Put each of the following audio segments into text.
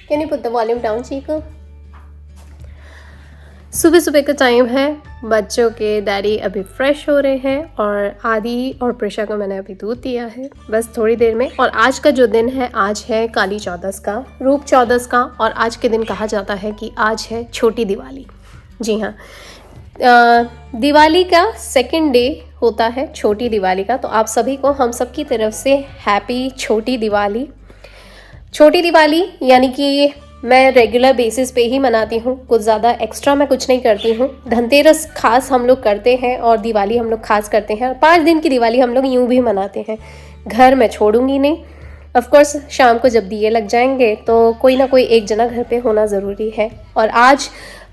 Can you put the volume down, Chiku? सुबह सुबह का टाइम है, बच्चों के डैडी अभी फ्रेश हो रहे हैं और आदि और प्रिशा को मैंने अभी दूध दिया है बस थोड़ी देर में। और आज का जो दिन है, आज है काली चौदस का, रूप चौदस का। और आज के दिन कहा जाता है कि आज है छोटी दिवाली। जी हाँ, दिवाली का सेकंड डे होता है छोटी दिवाली का। तो आप सभी को हम सब की तरफ से हैप्पी छोटी दिवाली। छोटी दिवाली यानी कि मैं रेगुलर बेसिस पे ही मनाती हूँ, कुछ ज़्यादा एक्स्ट्रा मैं कुछ नहीं करती हूँ। धनतेरस खास हम लोग करते हैं और दिवाली हम लोग खास करते हैं। और 5 दिन की दिवाली हम लोग यूँ भी मनाते हैं। घर मैं छोड़ूंगी नहीं। ऑफ कोर्स शाम को जब दिए लग जाएंगे तो कोई ना कोई एक जना घर पे होना ज़रूरी है। और आज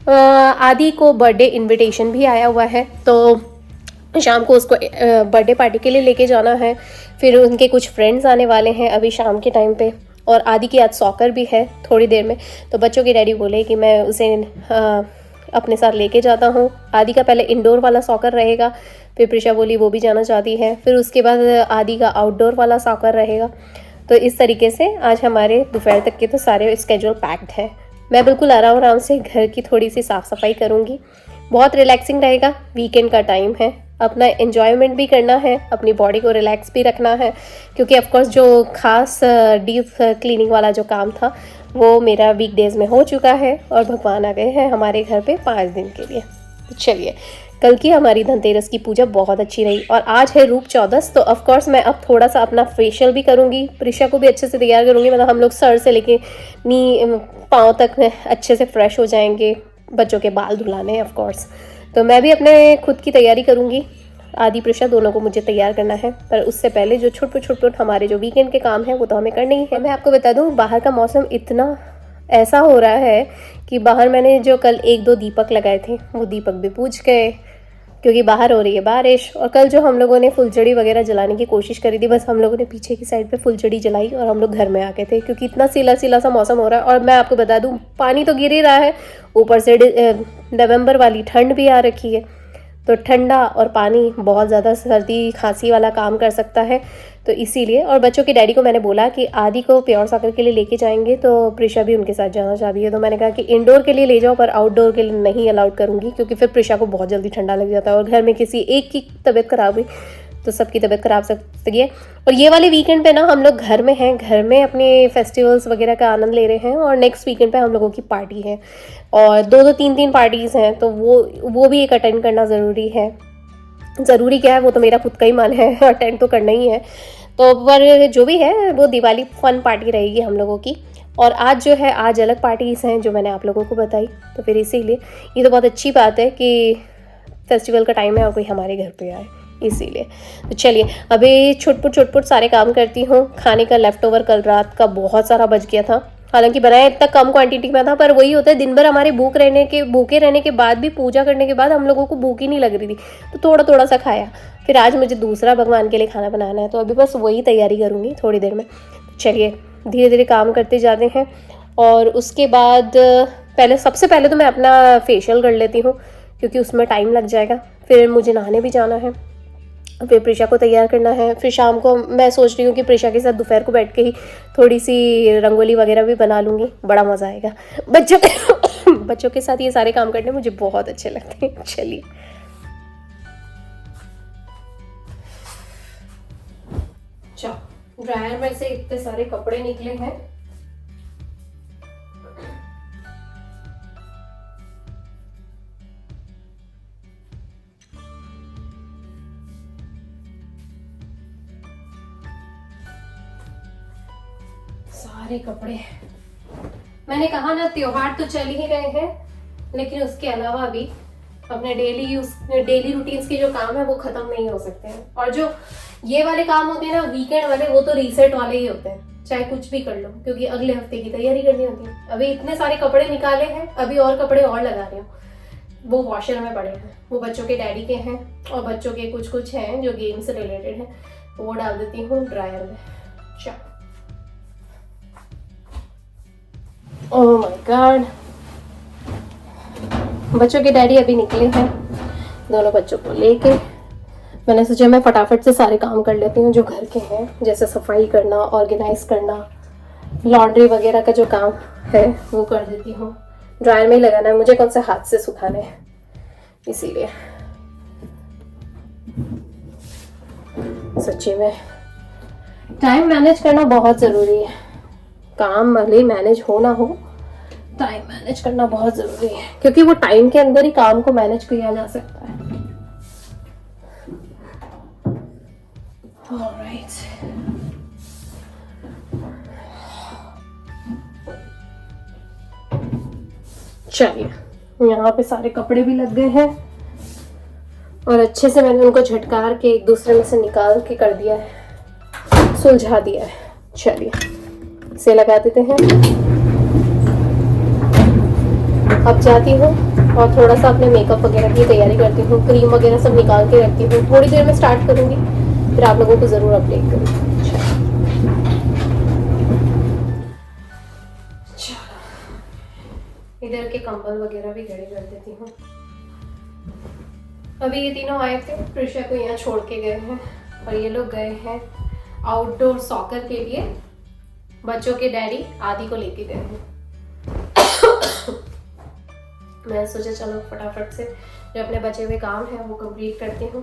आदि को बर्थडे इन्विटेशन भी आया हुआ है, तो शाम को उसको बर्थडे पार्टी के लिए लेके जाना है। फिर उनके कुछ फ्रेंड्स आने वाले हैं अभी शाम के टाइम पे। और आदि की आज सॉकर भी है थोड़ी देर में। तो बच्चों के डैडी बोले कि मैं उसे अपने साथ लेके जाता हूँ। आदि का पहले इंडोर वाला सॉकर रहेगा, फिर प्रिशा बोली वो भी जाना चाहती है, फिर उसके बाद आदि का आउटडोर वाला सॉकर रहेगा। तो इस तरीके से आज हमारे दोपहर तक के तो सारे स्केड्यूल पैक्ड है। मैं बिल्कुल आराम से घर की थोड़ी सी साफ़ सफाई करूँगी। बहुत रिलैक्सिंग रहेगा, वीकेंड का टाइम है, अपना एन्जॉयमेंट भी करना है, अपनी बॉडी को रिलैक्स भी रखना है। क्योंकि ऑफकोर्स जो खास डीप क्लीनिंग वाला जो काम था वो मेरा वीकडेज़ में हो चुका है और भगवान आ गए हैं हमारे घर पे 5 दिन के लिए। तो चलिए, कल की हमारी धनतेरस की पूजा बहुत अच्छी रही और आज है रूप चौदस। तो ऑफकोर्स मैं अब थोड़ा सा अपना फेशियल भी करूँगी, प्रिशा को भी अच्छे से तैयार करूँगी। मतलब हम लोग सर से लेके नी पाँव तक अच्छे से फ्रेश हो जाएंगे। बच्चों के बाल धुलाने हैं ऑफकोर्स, तो मैं भी अपने खुद की तैयारी करूँगी। आदि प्रिशा दोनों को मुझे तैयार करना है, पर उससे पहले जो छोटे हमारे जो वीकेंड के काम हैं वो तो हमें करने ही है। मैं आपको बता दूँ, बाहर का मौसम इतना ऐसा हो रहा है कि बाहर मैंने जो कल 1-2 दीपक लगाए थे वो दीपक भी बुझ गए क्योंकि बाहर हो रही है बारिश। और कल जो हम लोगों ने फुलझड़ी वगैरह जलाने की कोशिश करी थी, बस हम लोगों ने पीछे की साइड पे फुलझड़ी जलाई और हम लोग घर में आ गए थे क्योंकि इतना सीला सीला सा मौसम हो रहा है। और मैं आपको बता दूं, पानी तो गिर ही रहा है, ऊपर से नवंबर वाली ठंड भी आ रखी है। तो ठंडा और पानी बहुत ज़्यादा सर्दी खांसी वाला काम कर सकता है, तो इसीलिए। और बच्चों के डैडी को मैंने बोला कि आदि को प्योर सॉकर के लिए लेके जाएंगे, तो प्रिशा भी उनके साथ जाना चाहती है। तो मैंने कहा कि इंडोर के लिए ले जाओ, पर आउटडोर के लिए नहीं अलाउड करूँगी क्योंकि फिर प्रिशा को बहुत जल्दी ठंडा लग जाता है और घर में किसी एक की तबीयत खराब हुई तो सबकी तबीयत खराब सकती है। और ये वाले वीकेंड पे ना हम लोग घर में हैं, घर में अपने फेस्टिवल्स वगैरह का आनंद ले रहे हैं। और नेक्स्ट वीकेंड पे हम लोगों की पार्टी है और 2-2 3-3 पार्टीज़ हैं, तो वो भी एक अटेंड करना ज़रूरी है। ज़रूरी क्या है, वो तो मेरा खुद का ही मन है, अटेंड तो करना ही है। तो पर जो भी है वो दिवाली फन पार्टी रहेगी हम लोगों की। और आज जो है, आज अलग पार्टीज़ हैं जो मैंने आप लोगों को बताई, तो फिर इसीलिए ये तो बहुत अच्छी बात है कि फेस्टिवल का टाइम है और कोई हमारे घर पे आए, इसीलिए। तो चलिए, अभी छुटपुट सारे काम करती हूँ। खाने का लेफ्ट ओवर कल रात का बहुत सारा बच गया था, हालांकि बनाया इतना कम क्वांटिटी में था, पर वही होता है, दिन भर हमारे भूखे रहने के बाद भी, पूजा करने के बाद हम लोगों को भूख ही नहीं लग रही थी, तो थोड़ा सा खाया। फिर आज मुझे दूसरा भगवान के लिए खाना बनाना है, तो अभी बस वही तैयारी करूँगी थोड़ी देर में। चलिए, धीरे धीरे काम करते जाते हैं। और उसके बाद सबसे पहले तो मैं अपना फेशियल कर लेती हूँ क्योंकि उसमें टाइम लग जाएगा। फिर मुझे नहाने भी जाना है, फिर प्रिशा को तैयार करना है। फिर शाम को मैं सोच रही हूँ कि प्रिशा के साथ दोपहर को बैठ के ही थोड़ी सी रंगोली वगैरह भी बना लूँगी, बड़ा मज़ा आएगा। बच्चों के साथ ये सारे काम करने मुझे बहुत अच्छे लगते हैं। चलिए, ड्रायर में से इतने सारे कपड़े निकले हैं। सारे कपड़े, मैंने कहा ना, त्योहार तो चल ही रहे हैं, लेकिन उसके अलावा भी अपने डेली रूटीन्स के जो काम है वो खत्म नहीं हो सकते हैं। और जो ये वाले काम होते हैं ना, वीकेंड वाले, वो तो रीसेट वाले ही होते हैं, चाहे कुछ भी कर लो, क्योंकि अगले हफ्ते की तैयारी करनी होती है। अभी इतने सारे कपड़े निकाले हैं, अभी और कपड़े और लगा रही हूँ, वो वॉशर में पड़े हैं, वो बच्चों के डैडी के हैं और बच्चों के कुछ हैं जो गेम से रिलेटेड हैं, तो वो डाल देती हूँ ड्रायर में। चलो, ओह माय गॉड, बच्चों के डैडी अभी निकले हैं, दोनों बच्चों को लेके। मैंने सोचा मैं फटाफट से सारे काम कर लेती हूँ जो घर के हैं, जैसे सफाई करना, ऑर्गेनाइज करना, लॉन्ड्री वगैरह का जो काम है वो कर देती हूँ। ड्रायर में ही लगाना है मुझे, कौन से हाथ से सुखाने हैं, इसीलिए। सच्ची में टाइम मैनेज करना बहुत ज़रूरी है। काम भले मैनेज हो ना हो, टाइम मैनेज करना बहुत ज़रूरी है, क्योंकि वो टाइम के अंदर ही काम को मैनेज किया जा सकता है। ऑलराइट, चलिए, यहाँ पे सारे कपड़े भी लग गए हैं और अच्छे से मैंने उनको झटकार के एक दूसरे में से निकाल के कर दिया है, सुलझा दिया है। चलिए इसे लगा देते हैं। अब जाती हूँ और थोड़ा सा अपने मेकअप वगैरह की तैयारी करती हूँ, क्रीम वगैरह सब निकाल के रखती हूँ। थोड़ी देर में स्टार्ट करूँगी, फिर आप लोगों को ज़रूर अपडेट करूँगी। इधर के कंबल वगैरह भी खड़े कर देती हूँ। अभी ये तीनों आए थे, प्रिशा को यहाँ छोड़ के गए हैं और ये लोग गए हैं आउटडोर सॉकर के लिए। बच्चों के डैडी आदि को लेके गए हैं। मैं सोचा चलो फटाफट से जो अपने बचे हुए काम है वो कंप्लीट करती हूँ,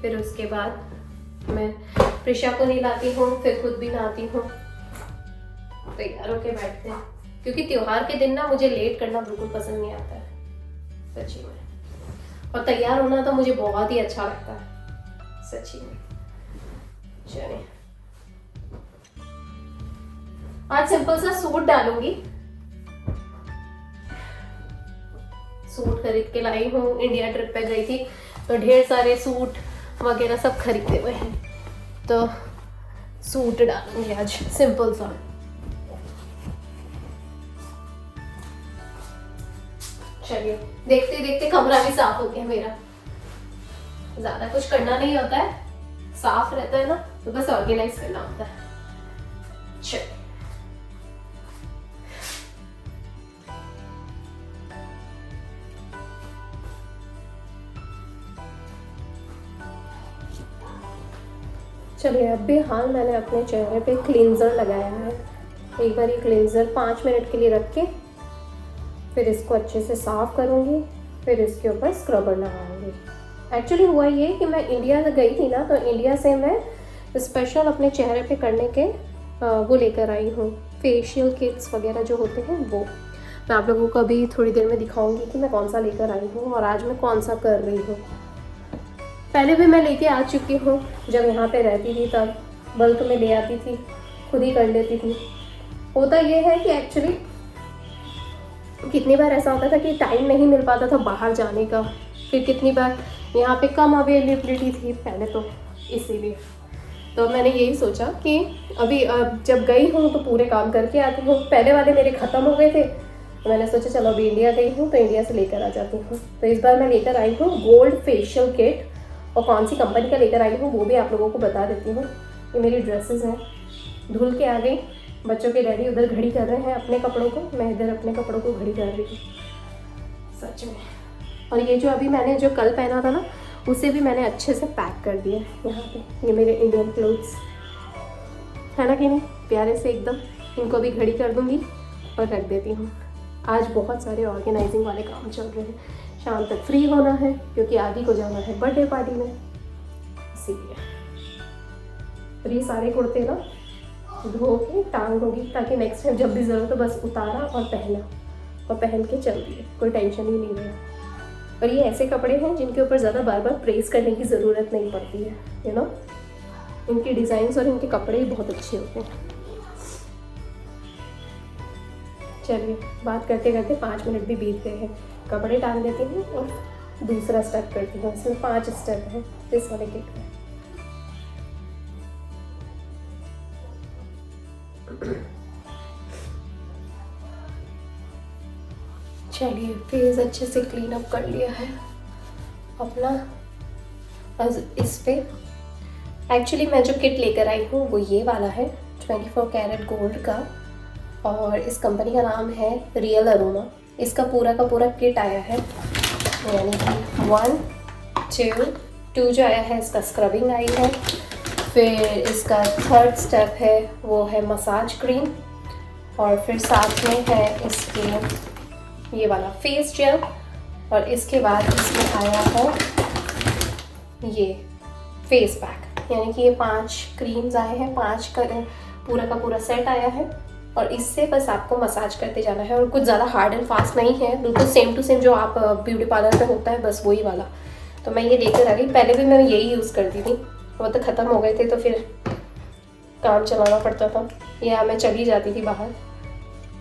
फिर उसके बाद मैं प्रिशा को नहलाती हूँ, फिर खुद भी नहाती हूँ, तैयार होके बैठते हैं। क्योंकि त्योहार के दिन ना मुझे लेट करना बिल्कुल पसंद नहीं आता है, सच्ची में। और तैयार होना तो मुझे बहुत ही अच्छा लगता है, सच्ची में। चलिए आज सिंपल सा सूट डालूंगी। सूट खरीद के लाई हूँ, इंडिया ट्रिप पे गई थी तो ढेर सारे सूट वगैरह सब खरीदे हुए हैं, तो सूट डालूंगी आज सिंपल सा। चलिए देखते देखते कमरा भी साफ हो गया मेरा। ज्यादा कुछ करना नहीं होता है, साफ रहता है ना तो बस ऑर्गेनाइज करना होता है। चलिए चलिए, अब भी हाल मैंने अपने चेहरे पे क्लींजर लगाया है। एक बार ये क्लींजर 5 मिनट के लिए रख के फिर इसको अच्छे से साफ करूँगी, फिर इसके ऊपर स्क्रबर लगाऊंगी। एक्चुअली हुआ ये कि मैं इंडिया गई थी ना, तो इंडिया से मैं स्पेशल अपने चेहरे पे करने के वो लेकर आई हूँ, फेशियल किट्स वगैरह जो होते हैं वो। मैं आप लोगों को अभी थोड़ी देर में दिखाऊंगी कि मैं कौन सा लेकर आई हूँ और आज मैं कौन सा कर रही हूँ। पहले भी मैं लेके आ चुकी हूँ, जब यहाँ पे रहती थी तब बल्क में ले आती थी, खुद ही कर लेती थी। होता ये है कि एक्चुअली कितनी बार ऐसा होता था कि टाइम नहीं मिल पाता था बाहर जाने का, फिर कितनी बार यहाँ पे कम अवेलेबिलिटी थी पहले, तो इसीलिए तो मैंने यही सोचा कि अभी जब गई हूँ तो पूरे काम करके आती हूँ। पहले वाले मेरे ख़त्म हो गए थे तो मैंने सोचा चलो अभी इंडिया गई हूँ तो इंडिया से लेकर आ जाती हूँ। तो इस बार मैं लेकर आई हूँ गोल्ड फेशियल किट, और कौन सी कंपनी का लेकर आई हूँ वो भी आप लोगों को बता देती हूँ। ये मेरी ड्रेसेस हैं, धुल के आ गई। बच्चों के डैडी उधर घड़ी कर रहे हैं अपने कपड़ों को, मैं इधर अपने कपड़ों को घड़ी कर रही हूँ, सच में। और ये जो अभी मैंने जो कल पहना था ना, उसे भी मैंने अच्छे से पैक कर दिया यहाँ पे। ये मेरे इंडियन क्लोथ्स है ना कि नहीं, प्यारे से एकदम। इनको अभी घड़ी कर दूँगी और रख देती हूँ। आज बहुत सारे ऑर्गेनाइजिंग वाले काम चल रहे हैं, शाम तक फ्री होना है क्योंकि आदि को जाना है बर्थडे पार्टी में, इसीलिए। और ये सारे कुर्ते ना धो के टांग दूँगी ताकि नेक्स्ट टाइम जब भी ज़रूरत हो बस उतारा और पहना और पहन के चल दिए, कोई टेंशन ही नहीं रहा। और ये ऐसे कपड़े हैं जिनके ऊपर ज़्यादा बार बार प्रेस करने की ज़रूरत नहीं पड़ती है, यू नो। इनके डिज़ाइंस और इनके कपड़े ही बहुत अच्छे होते हैं। चलिए बात करते करते 5 मिनट भी बीत गए हैं। कपड़े डाल देती हूँ और दूसरा स्टेप करती हूँ। इसमें 5 स्टेप हैं इस वाले किट में। चलिए फेस अच्छे से क्लीन अप कर लिया है अपना। इस पे एक्चुअली मैं जो किट लेकर आई हूँ वो ये वाला है 24 कैरेट गोल्ड का, और इस कंपनी का नाम है रियल अरोमा। इसका पूरा का पूरा किट आया है, यानी कि 1, 2 जो आया है, इसका स्क्रबिंग आई है, फिर इसका थर्ड स्टेप है वो है मसाज क्रीम, और फिर साथ में है इसके ये वाला फेस जेल, और इसके बाद इसमें आया है ये फेस पैक, यानी कि ये 5 क्रीम्स आए हैं, 5 का पूरा सेट आया है। और इससे बस आपको मसाज करते जाना है, और कुछ ज़्यादा हार्ड एंड फास्ट नहीं है, बिल्कुल सेम टू सेम जो आप ब्यूटी पार्लर पे होता है बस वही वाला। तो मैं ये लेकर आ गई, पहले भी मैं यही यूज़ करती थी, वो तो ख़त्म हो गए थे तो फिर काम चलाना पड़ता था, या मैं चली जाती थी बाहर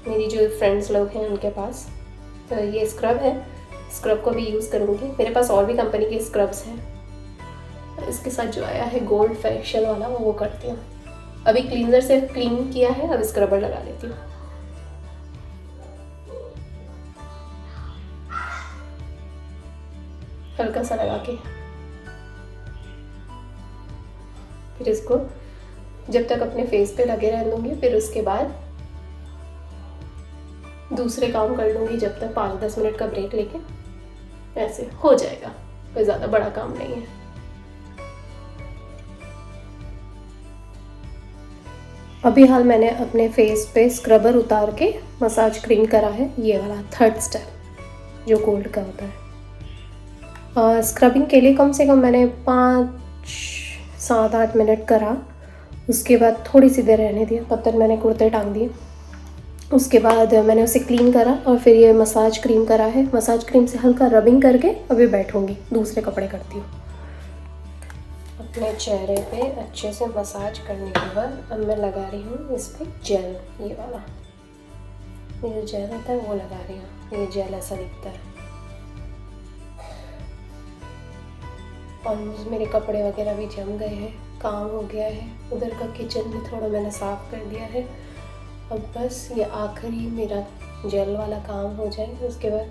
मेरी जो फ्रेंड्स लोग हैं उनके पास। तो ये स्क्रब है, स्क्रब को भी यूज़ करूँगी, मेरे पास और भी कंपनी के स्क्रब्स हैं। इसके साथ जो आया है गोल्ड फेशियल वाला वो करती हूँ। अभी क्लींजर से क्लीन किया है, अब स्क्रबर लगा लेती हूँ। हल्का सा लगा के फिर इसको जब तक अपने फेस पे लगे रहने दूंगी, फिर उसके बाद दूसरे काम कर लूँगी जब तक 5-10 मिनट का ब्रेक लेके, ऐसे हो जाएगा, कोई ज़्यादा बड़ा काम नहीं है। अभी हाल मैंने अपने फेस पे स्क्रबर उतार के मसाज क्रीम करा है, ये वाला थर्ड स्टेप जो गोल्ड का होता है। स्क्रबिंग के लिए कम से कम मैंने 5-7-8 मिनट करा, उसके बाद थोड़ी सी देर रहने दिया, तब तक मैंने कुर्ते टांग दिए। उसके बाद मैंने उसे क्लीन करा और फिर ये मसाज क्रीम करा है। मसाज क्रीम से हल्का रबिंग करके अभी बैठूंगी, दूसरे कपड़े करती हूँ। अपने चेहरे पे अच्छे से मसाज करने के बाद अब मैं लगा रही हूँ इस पर जेल, ये वाला, ये जो जेल होता है वो लगा रही हूँ। ये जेल ऐसा दिखता है। ऑलमोस्ट मेरे कपड़े वगैरह भी जम गए हैं, काम हो गया है, उधर का किचन भी थोड़ा मैंने साफ़ कर दिया है। अब बस ये आखिरी मेरा जेल वाला काम हो जाए, उसके बाद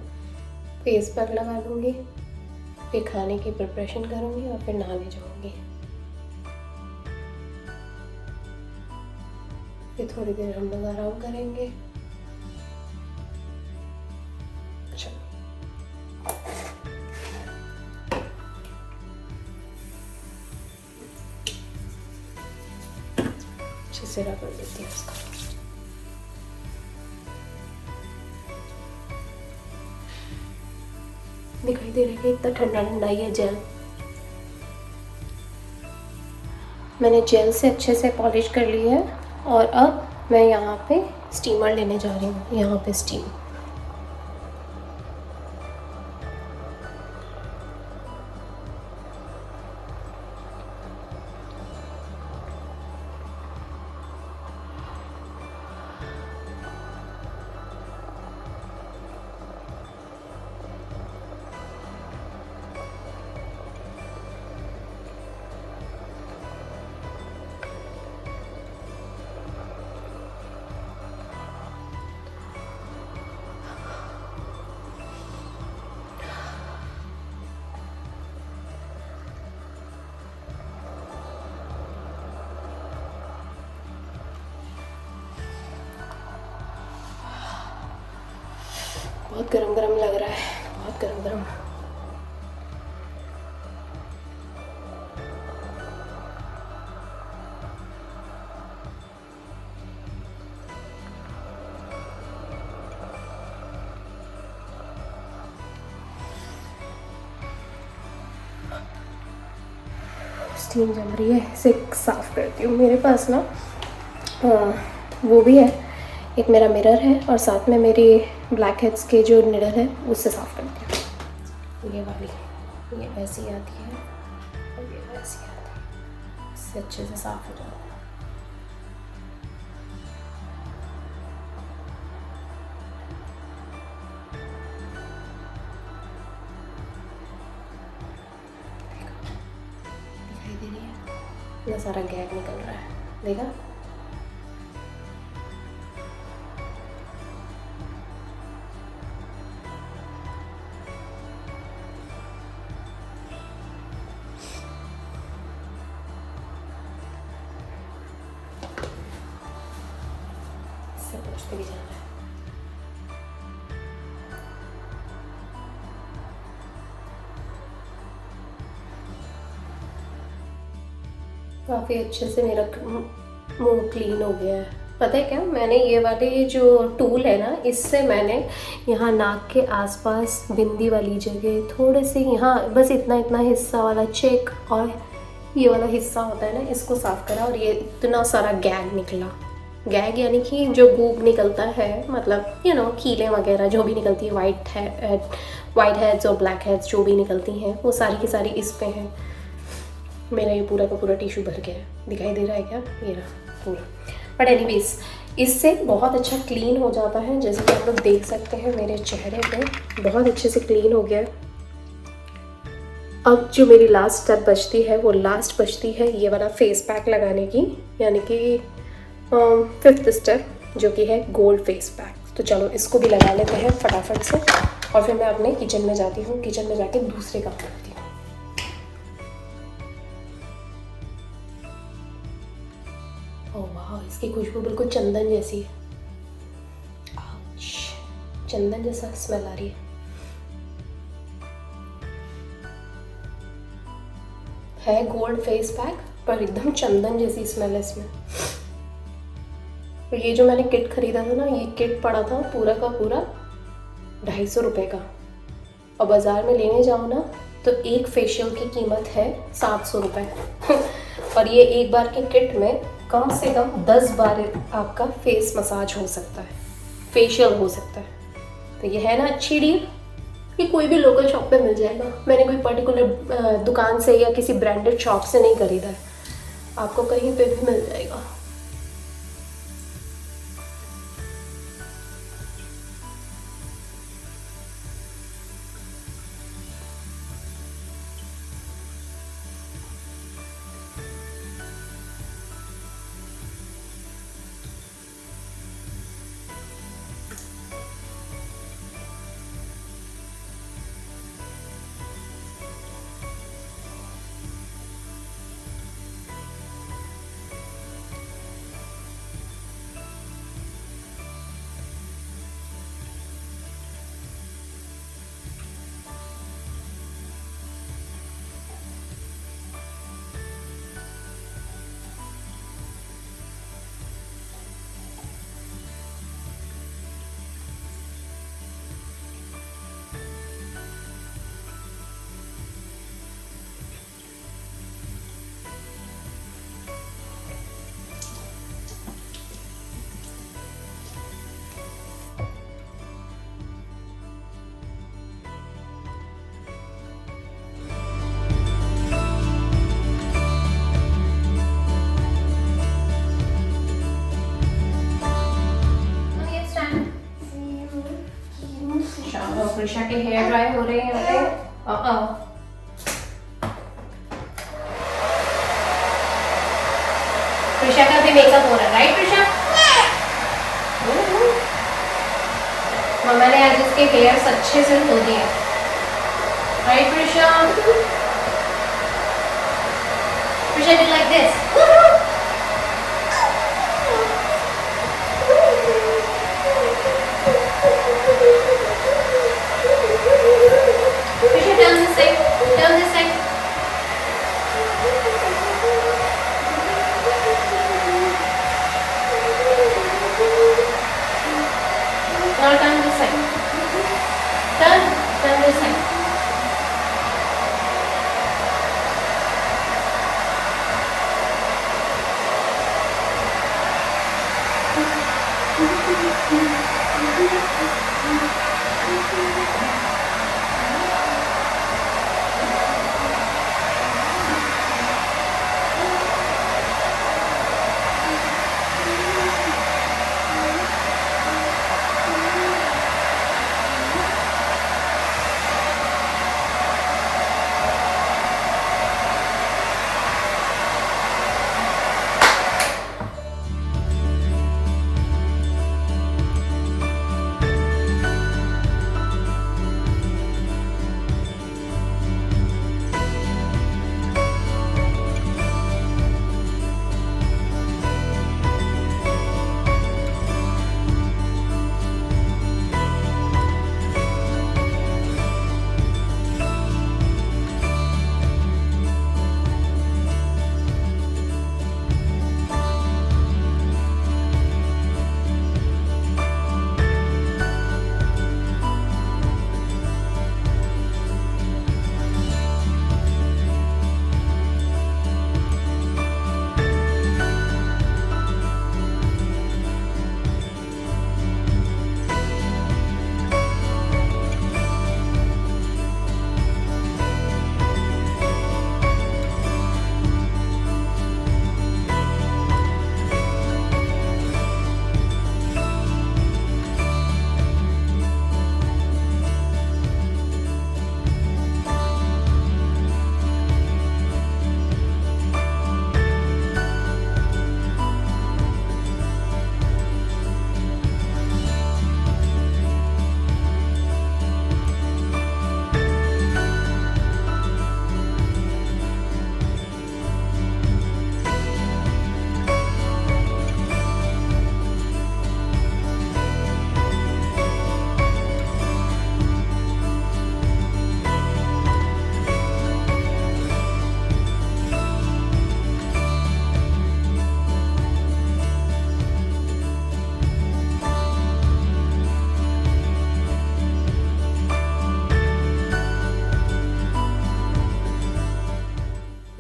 फेस पैक लगा लूँगी, फिर खाने की प्रिपरेशन करूँगी और फिर नहाने जाऊँगी। फिर थोड़ी देर हम लोग आराम करेंगे। अच्छे से रगड़ देती हूँ इसका। दिखाई दे रहा है इतना ठंडा ठंडा ये जेल। मैंने जेल से अच्छे से पॉलिश कर ली है, और अब मैं यहाँ पे स्टीमर लेने जा रही हूँ। यहाँ पे स्टीम बहुत गरम गरम लग रहा है, बहुत गरम गरम। स्टीम जम रही है, इसे साफ़ करती हूँ। मेरे पास ना वो भी है, एक मेरा मिरर है, और साथ में मेरी ब्लैक हेड्स के जो निडल है उससे साफ़ करती हूँ। ये वाली, ये ऐसी आती है और ये ऐसी आती है, इससे अच्छे से साफ़ हो जाता है। दिखाई दे रही है, इतना सारा गैप निकल रहा है, देखा? भी जाना है। काफ़ी अच्छे से मेरा मुंह क्लीन हो गया है। पता है क्या, मैंने ये वाले जो टूल है ना, इससे मैंने यहाँ नाक के आसपास बिंदी वाली जगह, थोड़े से यहाँ बस इतना इतना हिस्सा वाला चेक और ये वाला हिस्सा होता है ना, इसको साफ़ करा और ये इतना सारा गैग निकला। गैग यानी कि जो गूग निकलता है, मतलब कीलें वगैरह जो भी निकलती है, वाइट हेड्स और ब्लैक हेड्स जो भी निकलती हैं, वो सारी की सारी इस पे हैं। मेरा ये पूरा का पूरा टिश्यू भर गया है, दिखाई दे रहा है क्या? ये रहा। बट एनीवेज, इससे बहुत अच्छा क्लीन हो जाता है, जैसे कि आप लोग देख सकते हैं मेरे चेहरे पे बहुत अच्छे से क्लीन हो गया है। अब जो मेरी लास्ट स्टेप बचती है, वो लास्ट बचती है ये वाला फेस पैक लगाने की, यानी कि 5th स्टेप, जो कि है गोल्ड फेस पैक। तो चलो इसको भी लगा लेते हैं फटाफट से, और फिर मैं अपने किचन में जाती हूँ, किचन में जाके दूसरे काम करती हूँ। ओह वाह, इसकी खुशबू बिल्कुल चंदन जैसी है। चंदन जैसा स्मेल आ रही है गोल्ड फेस पैक, पर एकदम चंदन जैसी स्मेल है इसमें। तो ये जो मैंने किट खरीदा था ना, ये किट पड़ा था पूरा का पूरा 250 रुपये का, और बाज़ार में लेने जाओ ना तो एक फेशियल की कीमत है 700 रुपये। और ये एक बार के किट में कम से कम 10 बार आपका फेस मसाज हो सकता है, फेशियल हो सकता है। तो ये है ना अच्छी डील, ये कोई भी लोकल शॉप पे मिल जाएगा। मैंने कोई पर्टिकुलर दुकान से या किसी ब्रांडेड शॉप से नहीं खरीदा है, आपको कहीं पे भी मिल जाएगा। प्रिशा के हेयर ड्राई हो रहे हैं। प्रिशा का भी मेकअप हो रहा है, राइट प्रिशा? मम्मा ने आज इसके हेयर्स अच्छे से धो दिए, right Prisha? Prisha do like this? Turn this side. Turn this side. Now turn this side. Turn this side.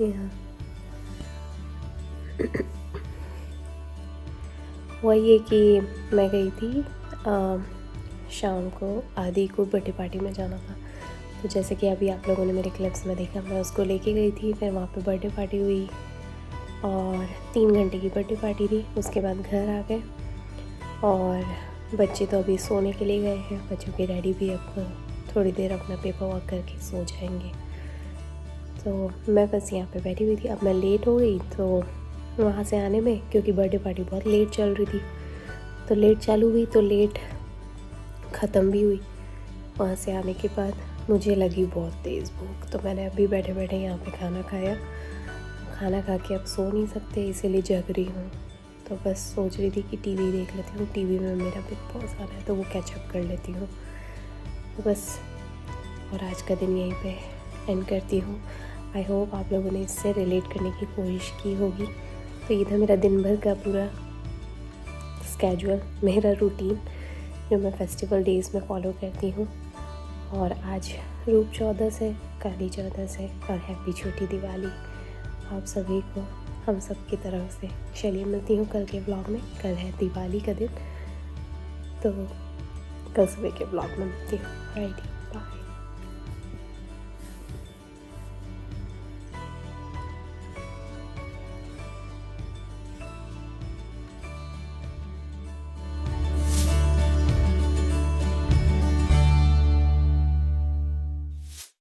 यहाँ वही है कि मैं गई थी शाम को आदि को बर्थडे पार्टी में जाना था। तो जैसे कि अभी आप लोगों ने मेरे क्लिप्स में देखा, मैं उसको लेके गई थी, फिर वहाँ पे बर्थडे पार्टी हुई और 3 घंटे की बर्थडे पार्टी थी। उसके बाद घर आ गए और बच्चे तो अभी सोने के लिए गए हैं। बच्चों के डैडी भी अब थोड़ी देर अपना पेपर वर्क करके सो जाएंगे। तो मैं बस यहाँ पे बैठी हुई थी। अब मैं लेट हो गई तो वहाँ से आने में, क्योंकि बर्थडे पार्टी बहुत लेट चल रही थी, तो लेट चालू हुई तो लेट ख़त्म भी हुई। वहाँ से आने के बाद मुझे लगी बहुत तेज़ भूख, तो मैंने अभी बैठे बैठे यहाँ पे खाना खाया। खाना खा के अब सो नहीं सकते, इसीलिए जग रही हूँ। तो बस सोच रही थी कि टीवी देख लेती हूँ। टीवी में मेरा बिग बॉस आ रहा है तो वो कैचअप कर लेती हूँ। तो बस, और आज का दिन यहीं पे एंड करती हूँ। आई होप आप लोगों ने इससे रिलेट करने की कोशिश की होगी। तो ये था मेरा दिन भर का पूरा स्केड्यूल, मेरा रूटीन जो मैं फेस्टिवल डेज़ में फॉलो करती हूँ। और आज रूप चौदस है, काली चौदस है और हैप्पी छोटी दिवाली आप सभी को, हम सब की तरफ से। चलिए मिलती हूँ कल के ब्लॉग में। कल है दिवाली का दिन, तो कल सुबह के ब्लॉग में मिलती हूँ। राइट।